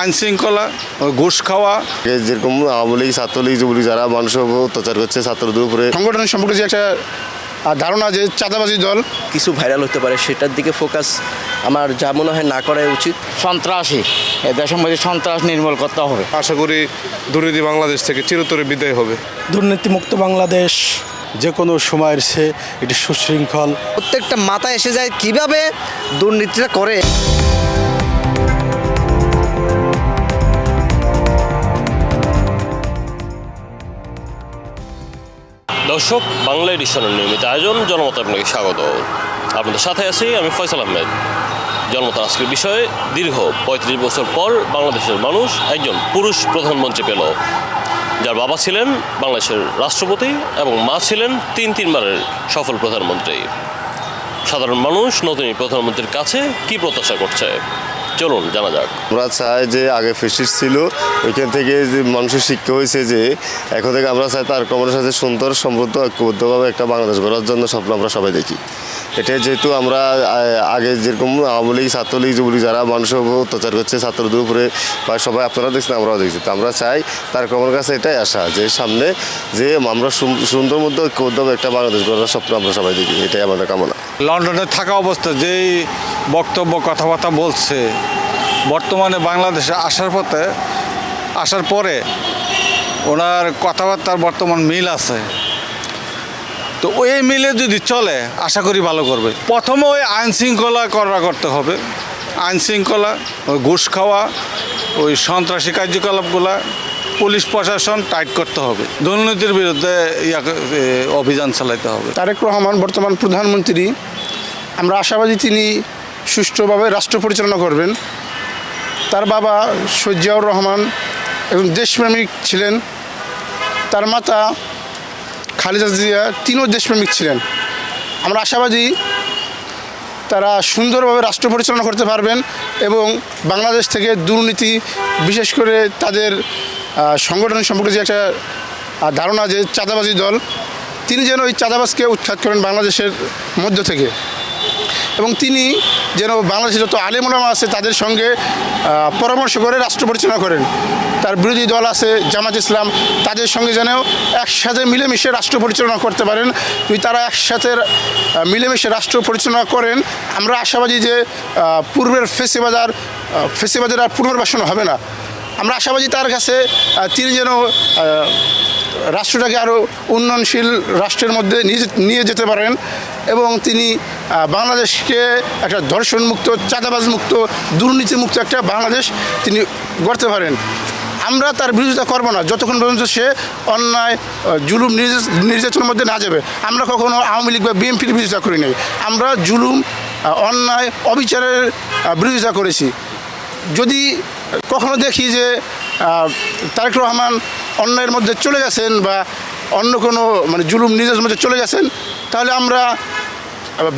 আইন শৃঙ্খলা, ঘুষ খাওয়া, যেরকম আওয়ামী লীগ, ছাত্রলীগ, যুবলীগ যারা মানুষের উপর অত্যাচার করছে, ছাত্রদের উপরে সংগঠনের সম্পর্কে যে একটা ধারণা যে চাঁদাবাজি দল কিছু ভাইরাল হতে পারে সেটার দিকে ফোকাস আমার যা মনে হয় না করাই উচিত। সন্ত্রাসী এ দেশের মধ্যে সন্ত্রাস নির্মূল করতে হবে। আশা করি দুর্নীতি বাংলাদেশ থেকে চিরতরে বিদায় হবে। দুর্নীতিমুক্ত বাংলাদেশ যে কোনো সময়ের সে এটি সুশৃঙ্খল। প্রত্যেকটা মাথায় এসে যায় কিভাবে দুর্নীতিটা করে। দর্শক, বাংলা এডিশনের নিয়মিত আয়োজন জনমত আপনাকে স্বাগত। আপনাদের সাথে আছি আমি ফয়সাল আহমেদ। জনমত আজকের বিষয়ে দীর্ঘ ৩৫ বছর পর বাংলাদেশের মানুষ একজন পুরুষ প্রধানমন্ত্রী পেল, যার বাবা ছিলেন বাংলাদেশের রাষ্ট্রপতি এবং মা ছিলেন তিনবারের সফল প্রধানমন্ত্রী। সাধারণ মানুষ নতুন প্রধানমন্ত্রীর কাছে কি প্রত্যাশা করছে চলুন জানা যাক। আমরা চাই যে আগে ফেসিস্ট ছিল, ওইখান থেকে যে মানুষের শিক্ষা হয়েছে যে এখন থেকে আমরা চাই তার কমরের সাথে সুন্দর সমৃদ্ধ ঐক্যবদ্ধভাবে একটা বাংলাদেশ গড়ার জন্য স্বপ্ন আমরা সবাই দেখি। এটা যেহেতু আমরা আগে যেরকম আওয়ামী লীগ, ছাত্রলীগ, যুবলীগ যারা মানুষের উপর অত্যাচার করছে, ছাত্রদের উপরে বা সবাই আপনারা দেখছেন, আমরাও দেখছি, তো আমরা চাই তার কমরের কাছে এটাই আসা যে সামনে যে আমরা সুন্দর মধ্যে ঐক্যবদ্ধভাবে একটা বাংলাদেশ গড়ার স্বপ্ন আমরা সবাই দেখি, এটাই আমাদের কামনা। লন্ডনে থাকা অবস্থা যেই বক্তব্য কথাবার্তা বলছে, বর্তমানে বাংলাদেশে আসার পরে ওনার কথাবার্তার বর্তমান মিল আছে, তো ওই মিলে যদি চলে আশা করি ভালো করবে। প্রথমে ওই আইন শৃঙ্খলা করতে হবে, আইন শৃঙ্খলা, ওই ঘুষ খাওয়া, ওই সন্ত্রাসী কার্যকলাপগুলা পুলিশ প্রশাসন টাইট করতে হবে, দুর্নীতির বিরুদ্ধে অভিযান চালাতে হবে। তারেক রহমান বর্তমান প্রধানমন্ত্রী, আমরা আশাবাদী তিনি সুষ্ঠুভাবে রাষ্ট্র পরিচালনা করবেন। তার বাবা শহীদ জিয়াউর রহমান একজন দেশপ্রেমিক ছিলেন, তার মাতা খালেদা জিয়া তিনিও দেশপ্রেমিক ছিলেন। আমরা আশাবাদী তারা সুন্দরভাবে রাষ্ট্র পরিচালনা করতে পারবেন এবং বাংলাদেশ থেকে দুর্নীতি, বিশেষ করে তাদের সংগঠনের সম্পর্কে যে একটা ধারণা যে চাঁদাবাজি দল, তিনি যেন ওই চাঁদাবাজকে উৎখাত করেন বাংলাদেশের মধ্য থেকে, এবং তিনি যেন বাংলাদেশের যত আলেম ওলামা আছে তাদের সঙ্গে পরামর্শ করে রাষ্ট্র পরিচালনা করেন। তার বিরোধী দল আছে জামাত ইসলাম, তাদের সঙ্গে যেন একসাথে মিলেমিশে রাষ্ট্র পরিচালনা করতে পারেন। যদি তারা একসাথে মিলেমিশে রাষ্ট্র পরিচালনা করেন, আমরা আশাবাদী যে পূর্বের ফেসিবাদের আর পুনর্বাসন হবে না। আমরা আশাবাদী তার কাছে তিনি যেন রাষ্ট্রটাকে আরও উন্নয়নশীল রাষ্ট্রের মধ্যে নিয়ে যেতে পারেন এবং তিনি বাংলাদেশকে একটা ধর্ষণমুক্ত, চাঁদাবাজমুক্ত, দুর্নীতিমুক্ত একটা বাংলাদেশ তিনি গড়তে পারেন। আমরা তার বিরোধিতা করব না যতক্ষণ পর্যন্ত সে অন্যায়, জুলুম, নির্যাতনের মধ্যে না যাবে। আমরা কখনো আওয়ামী লীগ বা বিএনপির বিরোধিতা করি নাই, আমরা জুলুম, অন্যায়, অবিচারের বিরোধিতা করেছি। যদি কখনো দেখি যে তারেক রহমান অন্যায়ের মধ্যে চলে গেছেন বা অন্য কোনো জুলুম নির্যাতনের মধ্যে চলে গেছেন, তাহলে আমরা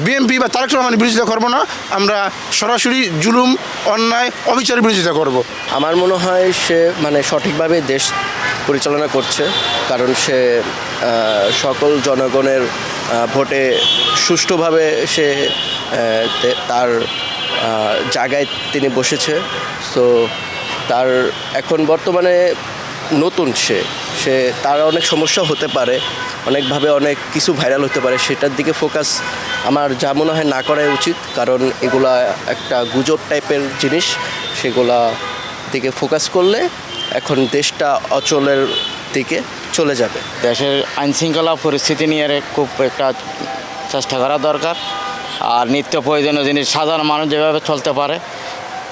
বিএনপি বা তারেক রহমানের বিরোধিতা করব না, আমরা সরাসরি জুলুম, অন্যায়, অবিচারের বিরোধিতা করব। আমার মনে হয় সে সঠিকভাবে দেশ পরিচালনা করছে, কারণ সে সকল জনগণের ভোটে সুষ্ঠুভাবে সে তার জায়গায় তিনি বসেছে। সো তার এখন বর্তমানে নতুন সে তার অনেক সমস্যা হতে পারে, অনেকভাবে অনেক কিছু ভাইরাল হতে পারে, সেটার দিকে ফোকাস আমার যা মনে হয় না করাই উচিত, কারণ এগুলা একটা গুজব টাইপের জিনিস। সেগুলা দিকে ফোকাস করলে এখন দেশটা অচলের দিকে চলে যাবে। দেশের আইন শৃঙ্খলা পরিস্থিতি নিয়ে খুব একটা চেষ্টা করা দরকার। আর নিত্য প্রয়োজনীয় জিনিস সাধারণ মানুষ যেভাবে চলতে পারে,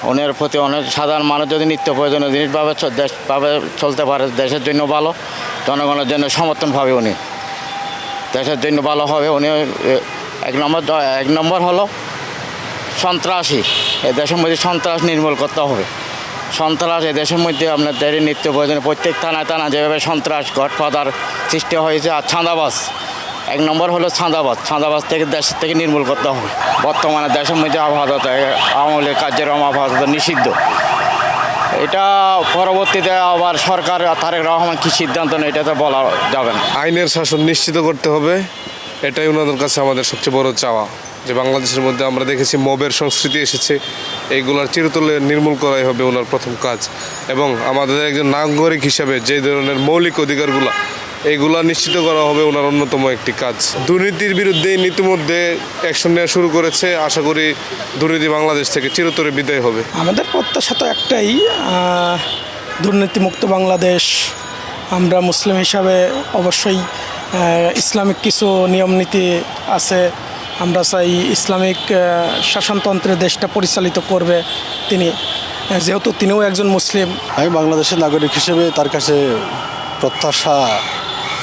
ওনার প্রতি অনেক সাধারণ মানুষ যদি নিত্য প্রয়োজনীয় জিনিসভাবে দেশভাবে চলতে পারে, দেশের জন্য ভালো, জনগণের জন্য সমর্থন পাবে, উনি দেশের জন্য ভালো হবে। উনি এক নম্বর হলো সন্ত্রাসী, এ দেশের মধ্যে সন্ত্রাস নির্মূল করতে হবে। সন্ত্রাস এ দেশের মধ্যে আপনাদের নিত্য প্রয়োজনীয় প্রত্যেক থানায় যেভাবে সন্ত্রাস গডফাদার সৃষ্টি হয়েছে। আর ছাঁদাবাজ, এক নম্বর হলো ছাঁদাবাজ থেকে দেশের থেকে নির্মূল করতে হবে। বর্তমানে দেশের মধ্যে আবহাওয়া আওয়ামী লীগ কার্যক্রম আবহাওয়া নিষিদ্ধ, এটা পরবর্তীতে আবার সরকার তারেক রহমান কী সিদ্ধান্ত নেয় এটা তো বলা যাবে না। আইনের শাসন নিশ্চিত করতে হবে, এটাই ওনাদের কাছে আমাদের সবচেয়ে বড় চাওয়া। যে বাংলাদেশের মধ্যে আমরা দেখেছি মবের সংস্কৃতি এসেছে, এইগুলার চিরতরে নির্মূল করাই হবে ওনার প্রথম কাজ। এবং আমাদের একজন নাগরিক হিসাবে যে ধরনের মৌলিক অধিকারগুলো এইগুলা নিশ্চিত করা হবে ওনার অন্যতম একটি কাজ। দুর্নীতির বিরুদ্ধে ইতিমধ্যে অ্যাকশন নেওয়া শুরু করেছে। আশা করি দুর্নীতি বাংলাদেশ থেকে চিরতরে বিদায় হবে। আমাদের প্রত্যাশা তো একটাই, দুর্নীতিমুক্ত বাংলাদেশ। আমরা মুসলিম হিসাবে অবশ্যই ইসলামিক কিছু নিয়মনীতি আছে, আমরা চাই ইসলামিক শাসনতন্ত্রে দেশটা পরিচালিত করবে তিনি, যেহেতু তিনিও একজন মুসলিম। আমি বাংলাদেশের নাগরিক হিসেবে তার কাছে প্রত্যাশা।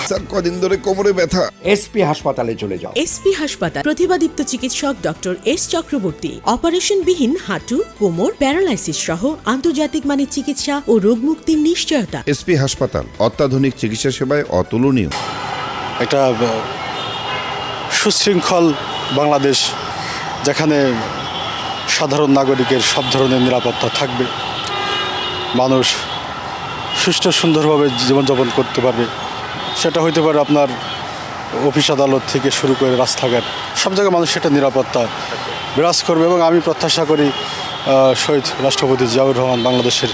স্যার কদিন ধরে কোমরে ব্যথা। এসপি হাসপাতালে চলে যাও। এসপি হাসপাতাল, প্রতিভাদীপ্ত চিকিৎসক ডক্টর এস চক্রবর্তী, অপারেশনবিহীন হাঁটু, কোমর, প্যারালাইসিস সহ আন্তর্জাতিক মানের চিকিৎসা ও রোগমুক্তির নিশ্চয়তা। এসপি হাসপাতাল, অত্যাধুনিক চিকিৎসা সেবায় অতুলনীয়। একটা সুশৃঙ্খল বাংলাদেশ, যেখানে সাধারণ নাগরিকের সব ধরনের নিরাপত্তা থাকবে, মানুষ সুষ্ঠু সুন্দরভাবে জীবনযাপন করতে পারবে। সেটা হইতে পারে আপনার অফিস আদালত থেকে শুরু করে রাস্তাঘাট, সব জায়গায় মানুষ সেটা নিরাপত্তা বিরাজ করবে। এবং আমি প্রত্যাশা করি শহীদ রাষ্ট্রপতি জিয়াউর রহমান বাংলাদেশের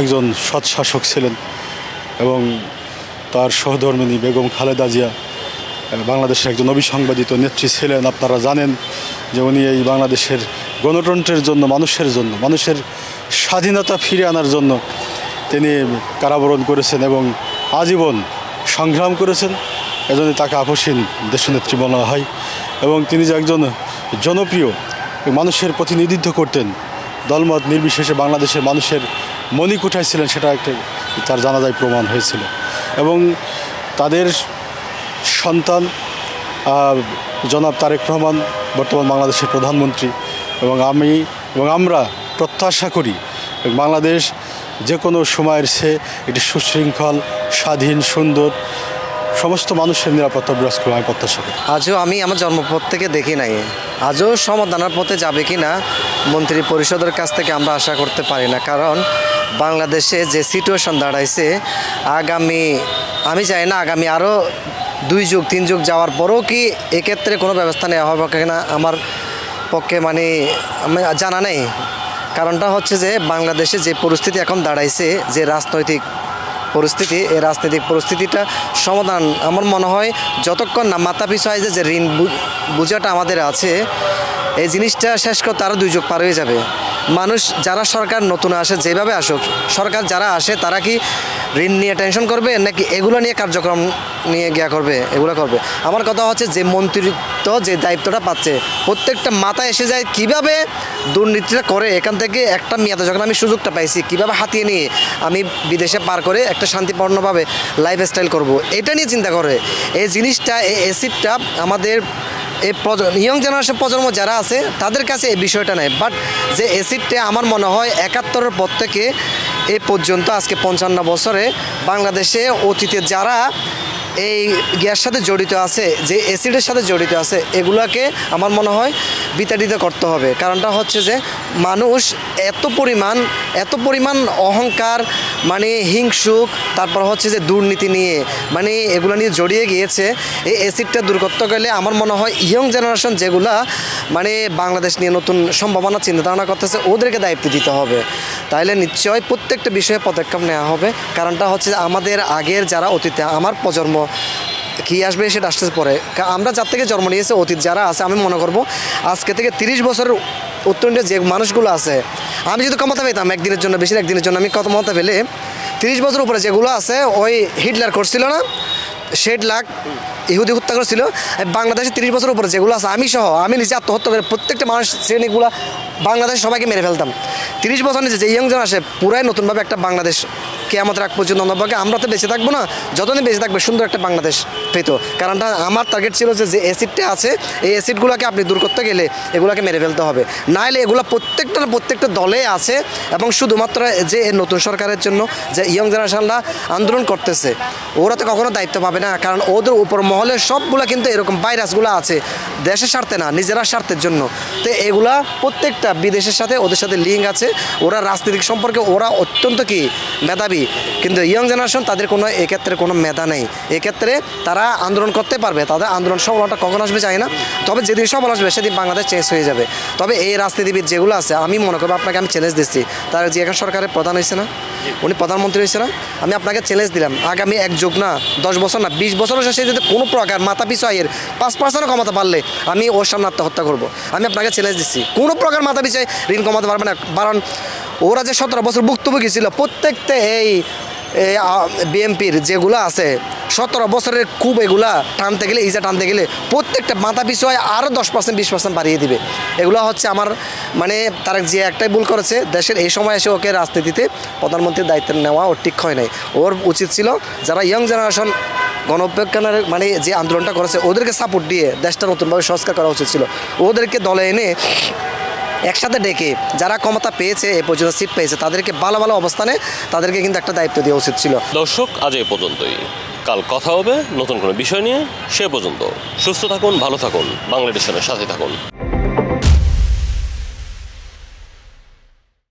একজন সৎ শাসক ছিলেন এবং তার সহধর্মিণী বেগম খালেদা জিয়া বাংলাদেশের একজন অবিসংবাদিত নেত্রী ছিলেন। আপনারা জানেন যে উনি এই বাংলাদেশের গণতন্ত্রের জন্য, মানুষের স্বাধীনতা ফিরে আনার জন্য তিনি কারাবরণ করেছেন এবং আজীবন সংগ্রাম করেছেন। এজন্য তাকে আপসীন দেশনেত্রী বলা হয়। এবং তিনি যে একজন জনপ্রিয় মানুষের প্রতিনিধিত্ব করতেন, দলমত নির্বিশেষে বাংলাদেশের মানুষের মণিকোঠায় ছিলেন, সেটা একটা তার জানাজায় প্রমাণ হয়েছিল। এবং তাদের সন্তান জনাব তারেক রহমান বর্তমান বাংলাদেশের প্রধানমন্ত্রী, এবং আমরা প্রত্যাশা করি বাংলাদেশ যে কোনো সময়ের চেয়ে এটি সুশৃঙ্খল, স্বাধীন, সুন্দর, সমস্ত মানুষের নিরাপত্তা বিরাজ করে আমি প্রত্যাশা করি। আজও আমি আমার জন্মপথ থেকে দেখি নাই, আজও সমাধানের পথে যাবে কি না মন্ত্রী পরিষদের কাছ থেকে আমরা আশা করতে পারি না। কারণ বাংলাদেশে যে সিচুয়েশন দাঁড়াইছে, আমি চাই না আগামী আরও 2 যুগ 3 যুগ যাওয়ার পরেও কি এক্ষেত্রে কোনো ব্যবস্থা নেওয়া হবে কিনা আমার পক্ষে আমি জানা নেই। কারণটা হচ্ছে যে বাংলাদেশে যে পরিস্থিতি এখন দাঁড়াইছে, যে রাজনৈতিক পরিস্থিতি, এই রাজনৈতিক পরিস্থিতিটা সমাধান আমার মনে হয় যতক্ষণ না মাথা পিছু হয় যে ঋণ বোঝাটা আমাদের আছে, এই জিনিসটা শেষ করতে আরও 2 যুগ পার হয়ে যাবে। মানুষ যারা সরকার নতুন আসে, যেভাবে আসুক সরকার যারা আসে, তারা কি ঋণ নিয়ে টেনশন করবে নাকি এগুলো নিয়ে কার্যক্রম নিয়ে গিয়া করবে? এগুলো করবে। আমার কথা হচ্ছে যে মন্ত্রিত্ব যে দায়িত্বটা পাচ্ছে, প্রত্যেকটা মাথায় এসে যায় কিভাবে দুর্নীতিটা করে, এখান থেকে একটা মেয়াদে যখন আমি সুযোগটা পাইছি কিভাবে হাতিয়ে নিয়ে আমি বিদেশে পার করে একটা শান্তিপূর্ণভাবে লাইফস্টাইল করব, এটা নিয়ে চিন্তা করে। এই জিনিসটা, এই অ্যাসিডটা আমাদের এই ইয়ং জেনারেশন প্রজন্ম যারা আছে তাদের কাছে এই বিষয়টা নেই। বাট যে অ্যাসিডটা আমার মনে হয় 71-এর পর থেকে এ পর্যন্ত আজকে 55 বছরে বাংলাদেশে অতীতে যারা এই গ্যাস সাথে জড়িত আছে, যে অ্যাসিডের সাথে জড়িত আছে, এগুলাকে আমার মনে হয় বিতাড়িত করতে হবে। কারণটা হচ্ছে যে মানুষ এত পরিমাণ অহংকার, হিংসুক, তারপর হচ্ছে যে দুর্নীতি নিয়ে এগুলো নিয়ে জড়িয়ে গিয়েছে। এই অ্যাসিডটা দূর করতে গেলে আমার মনে হয় ইয়ং জেনারেশন যেগুলা বাংলাদেশ নিয়ে নতুন সম্ভাবনা চিন্তাধারণা করতেছে, ওদেরকে দায়িত্ব দিতে হবে। তাইলে নিশ্চয়ই প্রত্যেকটা বিষয়ে পদক্ষেপ নেওয়া হবে। কারণটা হচ্ছে আমাদের আগের যারা অতীতে, আমার প্রজন্ম কী আসবে সেটা আসতে পরে, আমরা যার থেকে জন্ম নিয়েছে অতীত যারা আছে, আমি মনে করব আজকে থেকে 30 বছরের উত্তরণে যে মানুষগুলো আছে, আমি যদি ক্ষমতা পেতাম একদিনের জন্য, বেশি একদিনের জন্য, আমি ক্ষমতা পেলে 30 বছর উপরে যেগুলো আছে, ওই হিটলার করছিল না, 60 লাখ ইহুদি হত্যা করেছিল, বাংলাদেশে 30 বছর উপরে যেগুলো আছে, আমি নিজে আত্মহত্যা করে প্রত্যেকটা মানুষ শ্রেণীগুলো বাংলাদেশে সবাইকে মেরে ফেলতাম। 30 বছর নিচে যে ইয়ং জন আসে, পুরাই নতুনভাবে একটা বাংলাদেশ কেয়ামতের আগ পর্যন্ত অন্তভাগে আমরা তো বেঁচে থাকবো না, যতদিন বেঁচে থাকবে সুন্দর একটা বাংলাদেশ পেত। কারণটা আমার টার্গেট ছিল যে অ্যাসিডটা আছে, এই অ্যাসিডগুলোকে আপনি দূর করতে গেলে এগুলোকে মেরে ফেলতে হবে। নাহলে এগুলো প্রত্যেকটা দলে আছে, এবং শুধুমাত্র যে নতুন সরকারের জন্য যে ইয়ং জেনারেশনরা আন্দোলন করতেছে, ওরা তো কখনো দায়িত্ব পাবে না। কারণ ওদের উপর মহলের সবগুলো কিন্তু এরকম ভাইরাসগুলো আছে, দেশের স্বার্থে না, নিজেরা স্বার্থের জন্য। তো এগুলা প্রত্যেকটা বিদেশের সাথে ওদের সাথে লিঙ্ক আছে, ওরা রাজনীতিক সম্পর্কে ওরা অত্যন্ত মেধাবী, করি, কিন্তু ইয়ং জেনারেশন তাদের কোনো এক্ষেত্রে কোনো মেধা নেই। এক্ষেত্রে তারা আন্দোলন করতে পারবে, তাদের আন্দোলন সফলতা কখন আসবে চাই না, তবে যেদিন সফল আসবে সেদিন বাংলাদেশ চেঞ্জ হয়ে যাবে। তবে এই রাজনীতিবিদ যেগুলো আছে, আমি মনে করবো আপনাকে আমি চ্যালেঞ্জ দিচ্ছি, তারা যে এখন সরকারের প্রধান হয়েছে না, উনি প্রধানমন্ত্রী হয়েছে না, আমি আপনাকে চ্যালেঞ্জ দিলাম আগামী 1 যুগ না 10 বছর না 20 বছরের শেষে যদি কোনো প্রকার মাথা পিছু আয়ের 5% ক্ষমতা পারলে আমি ওর সামনে আত্মহত্যা করবো। আমি আপনাকে চ্যালেঞ্জ দিচ্ছি, কোনো প্রকার মাথা পিছু ঋণ কমাতে পারবে না। কারণ ওরা যে 17 বছর ভুক্তভোগী ছিল, প্রত্যেকটা এই বিএনপির যেগুলো আছে 17 বছরের খুব এগুলা টানতে গেলে টানতে গেলে প্রত্যেকটা মাথা পিছু হয় আরও 10% 20% বাড়িয়ে দিবে। এগুলো হচ্ছে আমার মানে তারা যে একটাই ভুল করেছে, দেশের এই সময় এসে ওকে রাজনীতিতে প্রধানমন্ত্রীর দায়িত্ব নেওয়া ওর ঠিক হয় নাই। ওর উচিত ছিল যারা ইয়ং জেনারেশন গণঅভ্যুত্থানের মানে যে আন্দোলনটা করেছে ওদেরকে সাপোর্ট দিয়ে দেশটা নতুনভাবে সংস্কার করা উচিত ছিল। ওদেরকে দলে এনে একসাথে ডেকে যারা ক্ষমতা পেয়েছে, এ পর্যন্ত সিট পেয়েছে, তাদেরকে ভালো ভালো অবস্থানে তাদেরকে কিন্তু একটা দায়িত্ব দেওয়া উচিত ছিল। দর্শক, আজ এই পর্যন্তই। কাল কথা হবে নতুন কোনো বিষয় নিয়ে। সে পর্যন্ত সুস্থ থাকুন, ভালো থাকুন, বাংলা এডিশনের সাথে থাকুন।